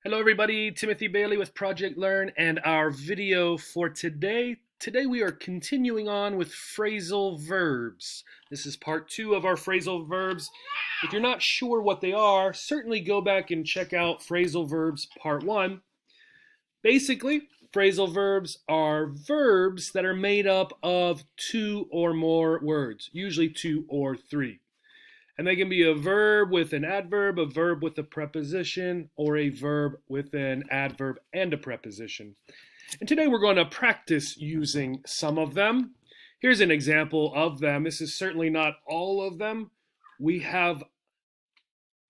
Hello everybody, Timothy Bailey with Project Learn and our video for today. Today we are continuing on with phrasal verbs. This is part 2 of our phrasal verbs. If you're not sure what they are, certainly go back and check out phrasal verbs part 1. Basically, phrasal verbs are verbs that are made up of 2 or more words, usually 2 or 3. And they can be a verb with an adverb, a verb with a preposition, or a verb with an adverb and a preposition. And today we're going to practice using some of them. Here's an example of them. This is certainly not all of them. We have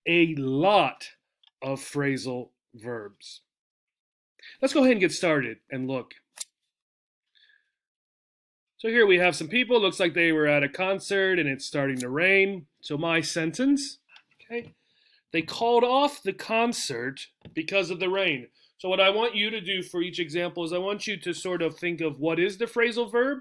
a lot of phrasal verbs. Let's go ahead and get started and look. So here we have some people. Looks like they were at a concert and it's starting to rain. So my sentence, okay, they called off the concert because of the rain. So what I want you to do for each example is I want you to sort of think of what is the phrasal verb,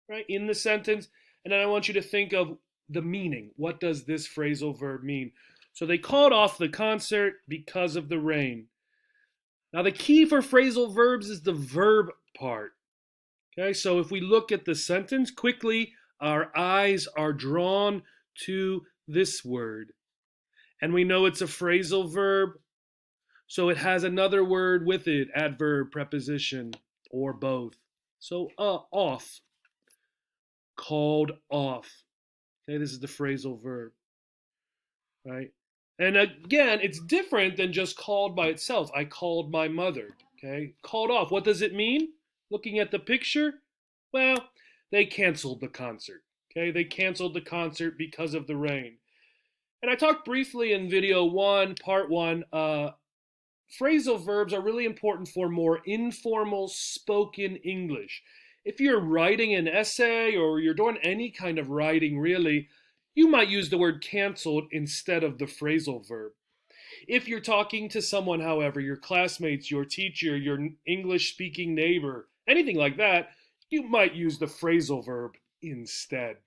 right, in the sentence, and then I want you to think of the meaning. What does this phrasal verb mean? So they called off the concert because of the rain. Now the key for phrasal verbs is the verb part. Okay, so if we look at the sentence quickly, our eyes are drawn to this word. And we know it's a phrasal verb, so it has another word with it, adverb, preposition, or both. So off, called off. Okay, this is the phrasal verb, right? And again, it's different than just called by itself. I called my mother, okay? Called off, what does it mean? Looking at the picture, well, they canceled the concert. Okay, they canceled the concert because of the rain. And I talked briefly in video 1, part 1, phrasal verbs are really important for more informal spoken English. If you're writing an essay or you're doing any kind of writing really, you might use the word canceled instead of the phrasal verb. If you're talking to someone, however, your classmates, your teacher, your English-speaking neighbor, anything like that, you might use the phrasal verb instead.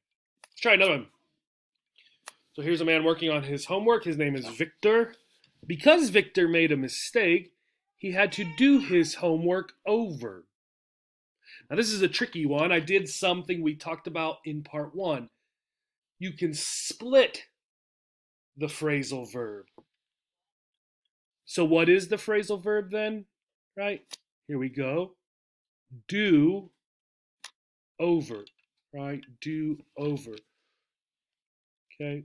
Let's try another one. So here's a man working on his homework. His name is Victor. Because Victor made a mistake, he had to do his homework over. Now this is a tricky one. I did something we talked about in part 1. You can split the phrasal verb. So what is the phrasal verb then? Right? Here we go. Do over, right? Do over. Okay.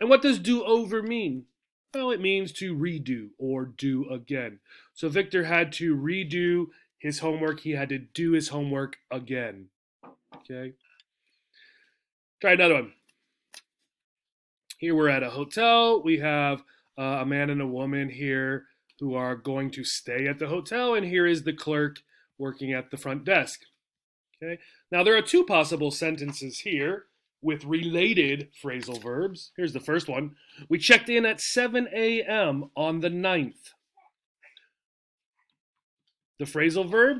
And what does do over mean? Well, it means to redo or do again. So Victor had to redo his homework. He had to do his homework again. Okay. Try another one. Here we're at a hotel. We have a man and a woman here who are going to stay at the hotel, and here is the clerk working at the front desk. Okay. Now there are 2 possible sentences here with related phrasal verbs. Here's the first one. We checked in at 7 a.m. on the 9th. The phrasal verb,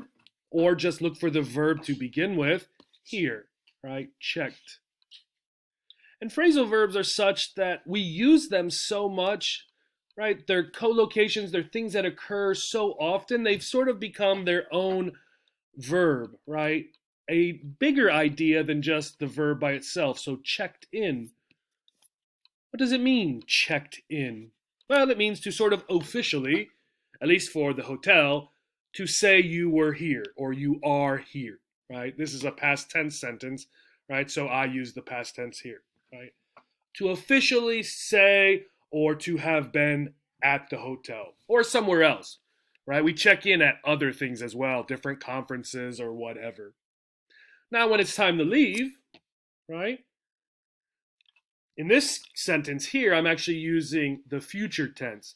or just look for the verb to begin with, here, right? Checked. And phrasal verbs are such that we use them so much, right? They're co-locations, they're things that occur so often, they've sort of become their own verb, right? A bigger idea than just the verb by itself. So checked in. What does it mean, checked in? Well, it means to sort of officially, at least for the hotel, to say you were here or you are here, right? This is a past tense sentence, right? So I use the past tense here, right? To officially say or to have been at the hotel or somewhere else, right? We check in at other things as well, different conferences or whatever. Now, when it's time to leave, right? In this sentence here, I'm actually using the future tense.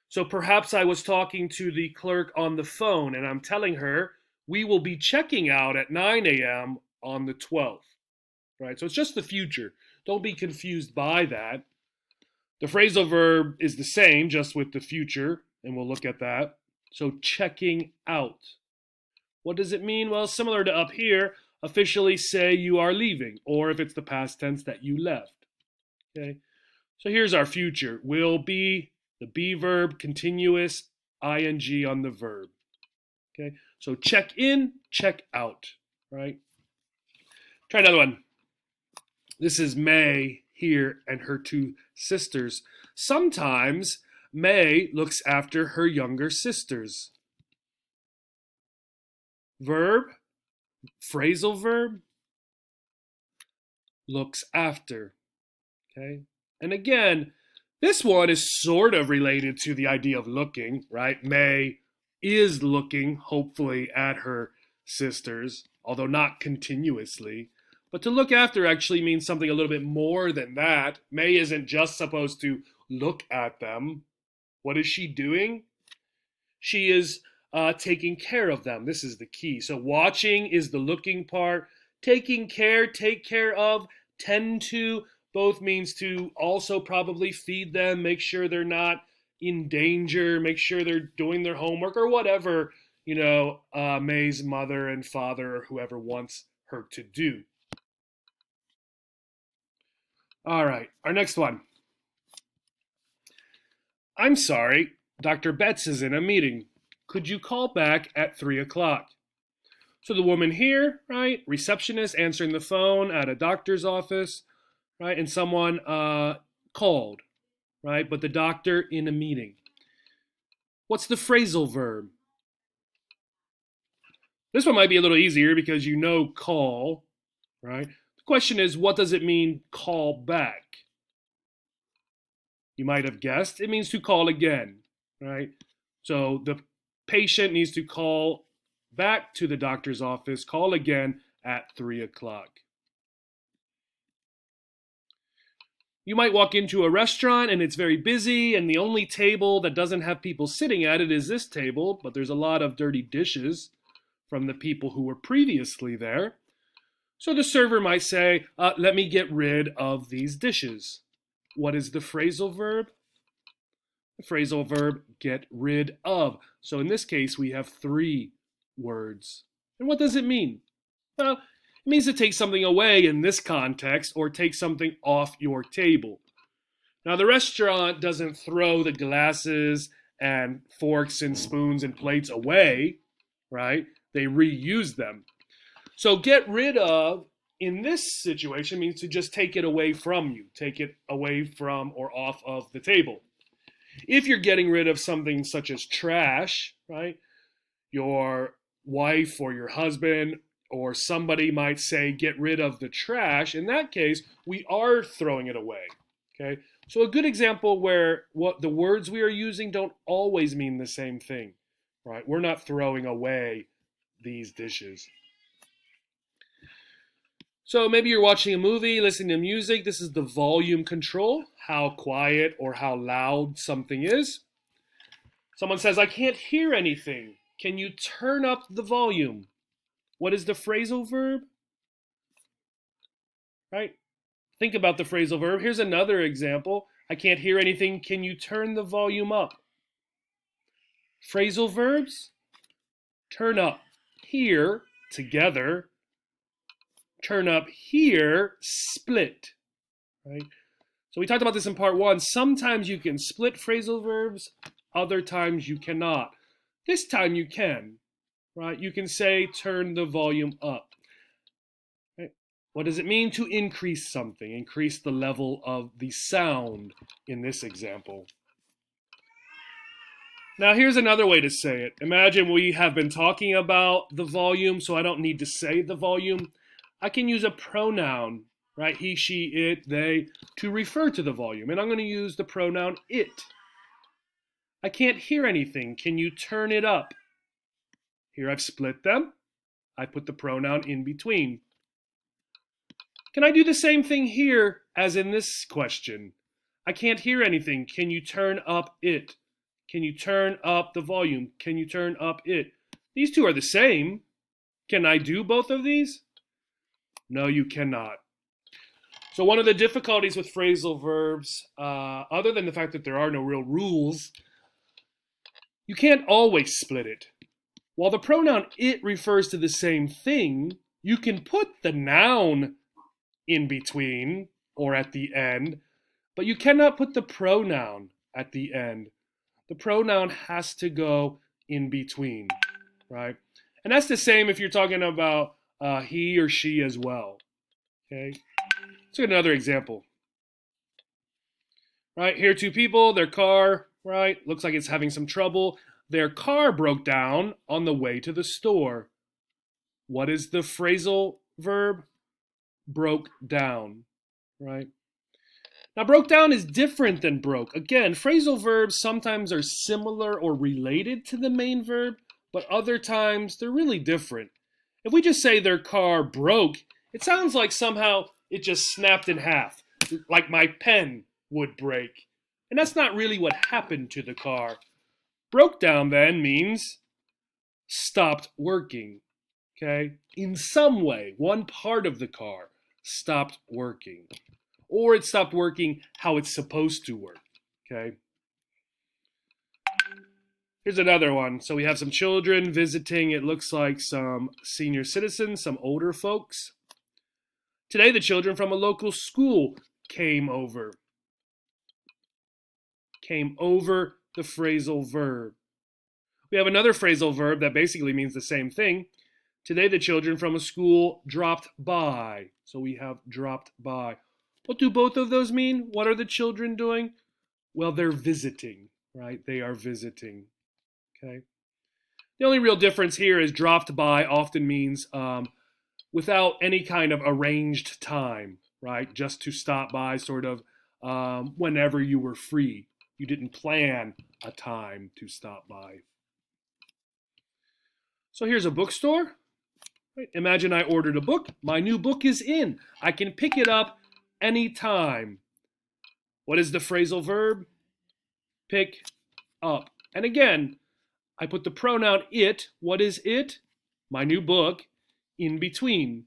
So perhaps I was talking to the clerk on the phone and I'm telling her, we will be checking out at 9 a.m. on the 12th, right? So it's just the future. Don't be confused by that. The phrasal verb is the same, just with the future, and we'll look at that. So checking out. What does it mean? Well, similar to up here, officially say you are leaving, or if it's the past tense, that you left. Okay, so here's our future. Will be, the be verb, continuous, ing on the verb. Okay, so check in, check out, right? Try another one. This is May here and her two sisters. Sometimes May looks after her younger sisters. Verb, phrasal verb, looks after. Okay, and again, this one is sort of related to the idea of looking, right? May is looking, hopefully, at her sisters, although not continuously. But to look after actually means something a little bit more than that. May isn't just supposed to look at them. What is she doing? She is taking care of them. This is the key. So watching is the looking part. Taking care, take care of, tend to, both means to also probably feed them, make sure they're not in danger, make sure they're doing their homework or whatever, May's mother and father or whoever wants her to do. All right, our next one. I'm sorry, Dr. Betts is in a meeting. Could you call back at 3 o'clock? So the woman here, right, receptionist answering the phone at a doctor's office, right, and someone called, right, but the doctor in a meeting. What's the phrasal verb? This one might be a little easier because you know call, right? The question is, what does it mean call back? You might have guessed, it means to call again, right? So the patient needs to call back to the doctor's office, call again at 3 o'clock. You might walk into a restaurant and it's very busy and the only table that doesn't have people sitting at it is this table, but there's a lot of dirty dishes from the people who were previously there. So the server might say, let me get rid of these dishes. What is the phrasal verb? The phrasal verb, get rid of. So in this case, we have 3 words. And what does it mean? Well, it means to take something away in this context or take something off your table. Now, the restaurant doesn't throw the glasses and forks and spoons and plates away, right? They reuse them. So get rid of, in this situation, means to just take it away from you. Take it away from or off of the table. If you're getting rid of something such as trash, right? Your wife or your husband or somebody might say, get rid of the trash. In that case, we are throwing it away, okay? So a good example where what the words we are using don't always mean the same thing, right? We're not throwing away these dishes. So maybe you're watching a movie, listening to music. This is the volume control, how quiet or how loud something is. Someone says, I can't hear anything. Can you turn up the volume? What is the phrasal verb? Right? Think about the phrasal verb. Here's another example. I can't hear anything. Can you turn the volume up? Phrasal verbs, turn up, here, together. Turn up here, split, right? So we talked about this in part 1. Sometimes you can split phrasal verbs, other times you cannot. This time you can, right? You can say turn the volume up. Right? What does it mean to increase something? Increase the level of the sound in this example. Now here's another way to say it. Imagine we have been talking about the volume, so I don't need to say the volume. I can use a pronoun, right? He, she, it, they, to refer to the volume. And I'm going to use the pronoun it. I can't hear anything. Can you turn it up? Here I've split them. I put the pronoun in between. Can I do the same thing here as in this question? I can't hear anything. Can you turn up it? Can you turn up the volume? Can you turn up it? These two are the same. Can I do both of these? No, you cannot. So one of the difficulties with phrasal verbs, other than the fact that there are no real rules, you can't always split it. While the pronoun it refers to the same thing, you can put the noun in between or at the end, but you cannot put the pronoun at the end. the pronoun has to go in between, right? And that's the same if you're talking about he or she as well, okay? Let's get another example. Right, here are two people, their car, right, looks like it's having some trouble. Their car broke down on the way to the store. What is the phrasal verb? Broke down, right? Now, broke down is different than broke. Again, phrasal verbs sometimes are similar or related to the main verb, but other times they're really different. If we just say their car broke, it sounds like somehow it just snapped in half, like my pen would break. And that's not really what happened to the car. Broke down then means stopped working, okay? In some way, one part of the car stopped working. Or it stopped working how it's supposed to work, okay? Here's another one. So we have some children visiting, it looks like some senior citizens, some older folks. Today, the children from a local school came over. Came over, the phrasal verb. We have another phrasal verb that basically means the same thing. Today, the children from a school dropped by. So we have dropped by. What do both of those mean? What are the children doing? Well, they're visiting, right? They are visiting, okay? The only real difference here is dropped by often means without any kind of arranged time, right? Just to stop by sort of whenever you were free. You didn't plan a time to stop by. So here's a bookstore. Right? Imagine I ordered a book. My new book is in. I can pick it up anytime. What is the phrasal verb? Pick up. And again, I put the pronoun it. What is it? My new book in between.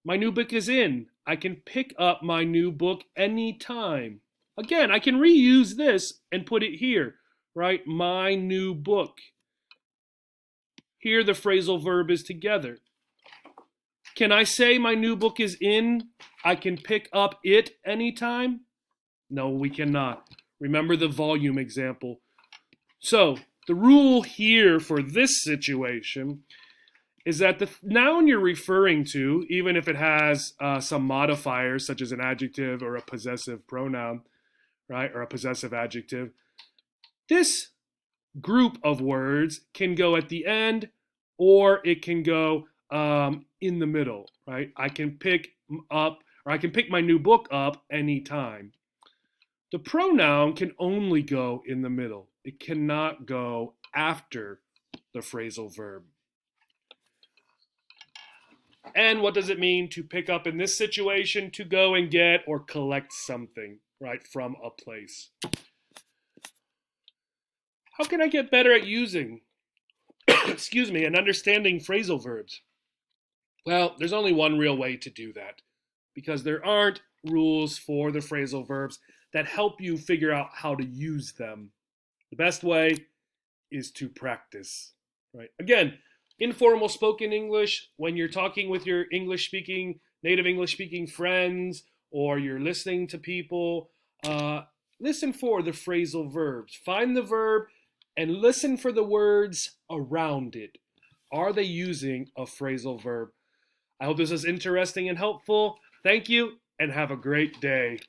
My new book is in. I can pick up my new book anytime. Again, I can reuse this and put it here, right? My new book. Here the phrasal verb is together. Can I say my new book is in? I can pick up it anytime? No, we cannot. Remember the volume example. So the rule here for this situation is that the noun you're referring to, even if it has some modifiers such as an adjective or a possessive pronoun, right, or a possessive adjective, this group of words can go at the end or it can go in the middle, right? I can pick up or I can pick my new book up anytime. The pronoun can only go in the middle. It cannot go after the phrasal verb. And what does it mean to pick up in this situation? To go and get or collect something, right, from a place. How can I get better at using, excuse me, and understanding phrasal verbs? Well, there's only one real way to do that, because there aren't rules for the phrasal verbs that help you figure out how to use them. The best way is to practice, right? Again, informal spoken English, when you're talking with your native English speaking friends, or you're listening to people, listen for the phrasal verbs. Find the verb and listen for the words around it. Are they using a phrasal verb? I hope this is interesting and helpful. Thank you and have a great day.